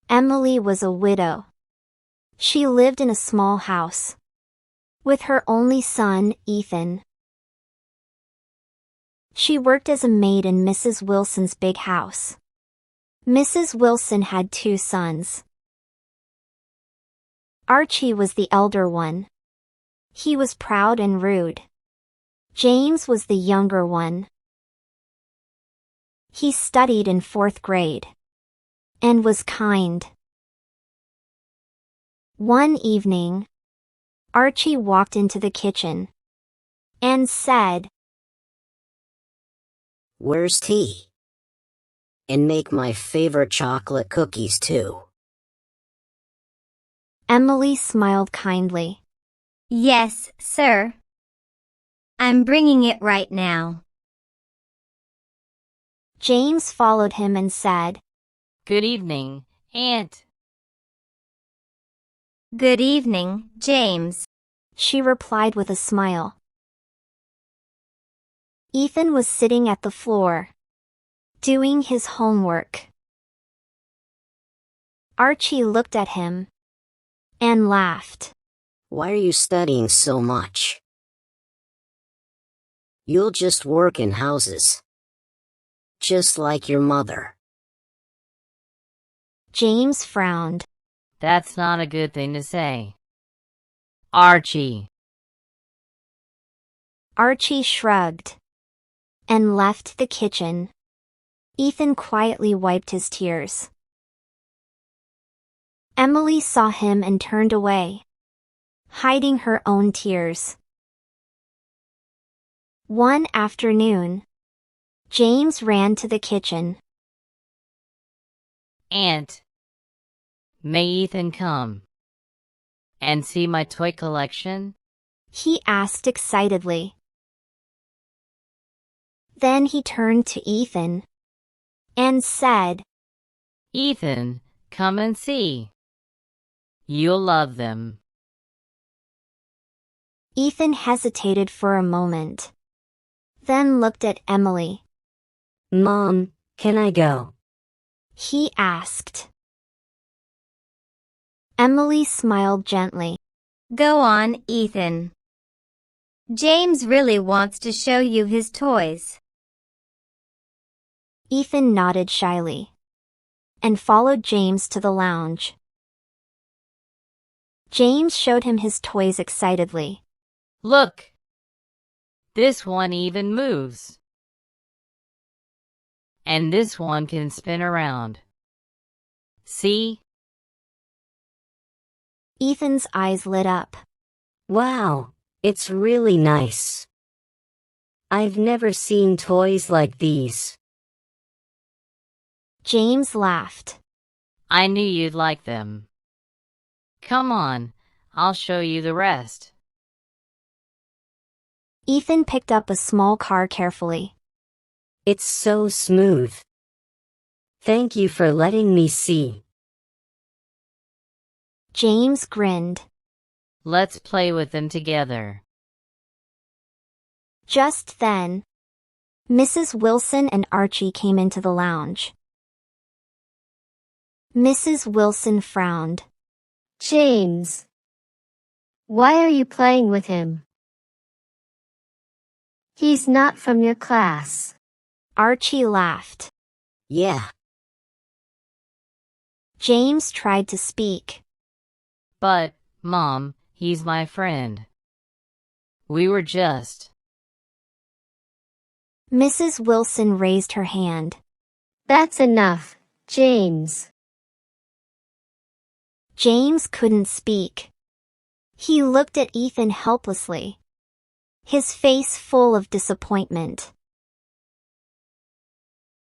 Emily was a widow. She lived in a small house with her only son, Ethan. She worked as a maid in Mrs. Wilson's big house. Mrs. Wilson had 2 sons. Archie was the elder one. He was proud and rude. James was the younger one. He studied in 4th grade and was kind. One evening, Archie walked into the kitchen and said, "Where's tea? And make my favorite chocolate cookies too." Emily smiled kindly. "Yes, sir. I'm bringing it right now." James followed him and said, "Good evening, Aunt." "Good evening, James," she replied with a smile. Ethan was sitting at the floor, doing his homework. Archie looked at him and laughed. "Why are you studying so much? You'll just work in houses, just like your mother." James frowned. That's not a good thing to say. Archie. Archie shrugged and left the kitchen. Ethan quietly wiped his tears. Emily saw him and turned away, hiding her own tears. One afternoon, James ran to the kitchen. "Aunt, may Ethan come and see my toy collection?" he asked excitedly. Then he turned to Ethan and said, "Ethan, come and see. You'll love them." Ethan hesitated for a moment, then looked at Emily. "Mom, can I go?" he asked. Emily smiled gently. "Go on, Ethan. James really wants to show you his toys." Ethan nodded shyly and followed James to the lounge. James showed him his toys excitedly. "Look! This one even moves. And this one can spin around. See?" Ethan's eyes lit up. "Wow, it's really nice. I've never seen toys like these." James laughed. "I knew you'd like them. Come on, I'll show you the rest." Ethan picked up a small car carefully. "It's so smooth. Thank you for letting me see." James grinned. "Let's play with them together." Just then, Mrs. Wilson and Archie came into the lounge. Mrs. Wilson frowned. "James, why are you playing with him? He's not from your class." Archie laughed. "Yeah, James tried to speak. "But, Mom, he's my friend. We were just..." Mrs. Wilson raised her hand. "That's enough, James." James couldn't speak. He looked at Ethan helplessly, his face full of disappointment.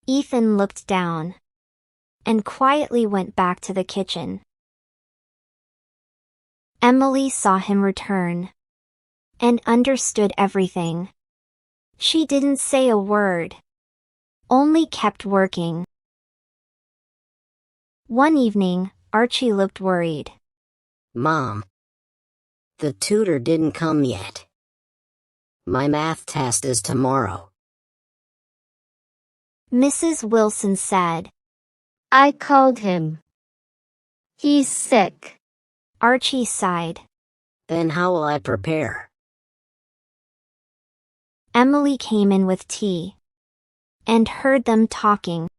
Ethan looked down and quietly went back to the kitchen. Emily saw him return and understood everything. She didn't say a word, only kept working. One evening, Archie looked worried. Mom, the tutor didn't come yet. My math test is tomorrow." Mrs. Wilson said, "I called him. He's sick. Archie sighed. Then how will I prepare? Emily came in with tea and heard them talking.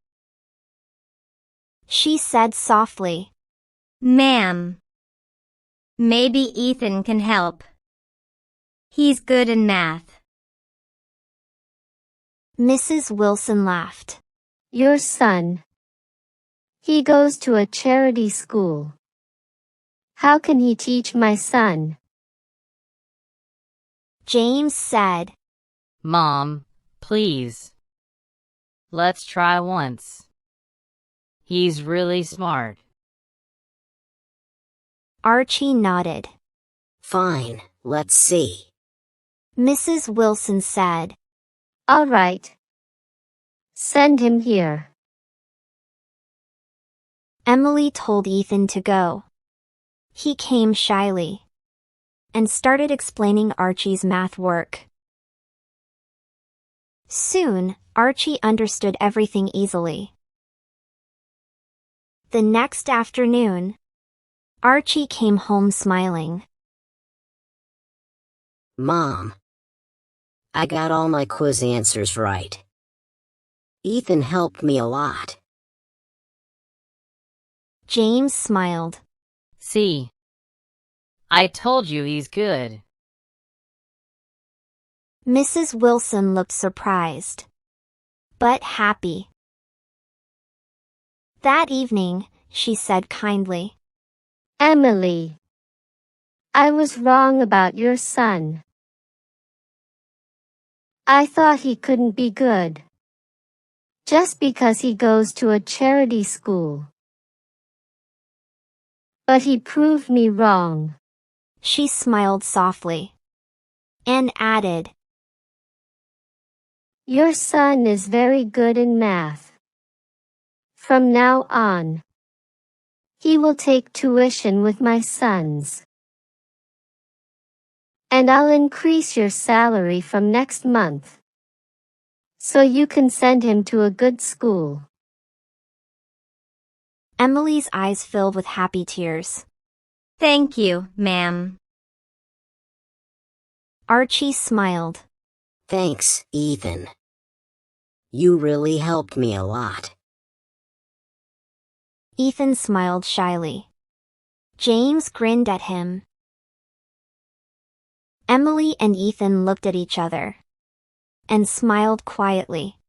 She said softly, Ma'am, maybe Ethan can help. He's good in math. Mrs. Wilson laughed. Your son. He goes to a charity school. How can he teach my son? James said, Mom, please. Let's try once. He's really smart. Archie nodded. Fine, let's see. Mrs. Wilson said, All right. Send him here. Emily told Ethan to go. He came shyly and started explaining Archie's math work. Soon, Archie understood everything easily. The next afternoon, Archie came home smiling. Mom, I got all my quiz answers right. Ethan helped me a lot. James smiled. See? I told you he's good. Mrs. Wilson looked surprised, but happy. That evening, she said kindly, Emily, I was wrong about your son. I thought he couldn't be good just because he goes to a charity school. But he proved me wrong. She smiled softly and added, Your son is very good in math. From now on, he will take tuition with my sons. And I'll increase your salary from next month, so you can send him to a good school. Emily's eyes filled with happy tears. Thank you, ma'am. Archie smiled. Thanks, Ethan. You really helped me a lot. Ethan smiled shyly. James grinned at him. Emily and Ethan looked at each other and smiled quietly.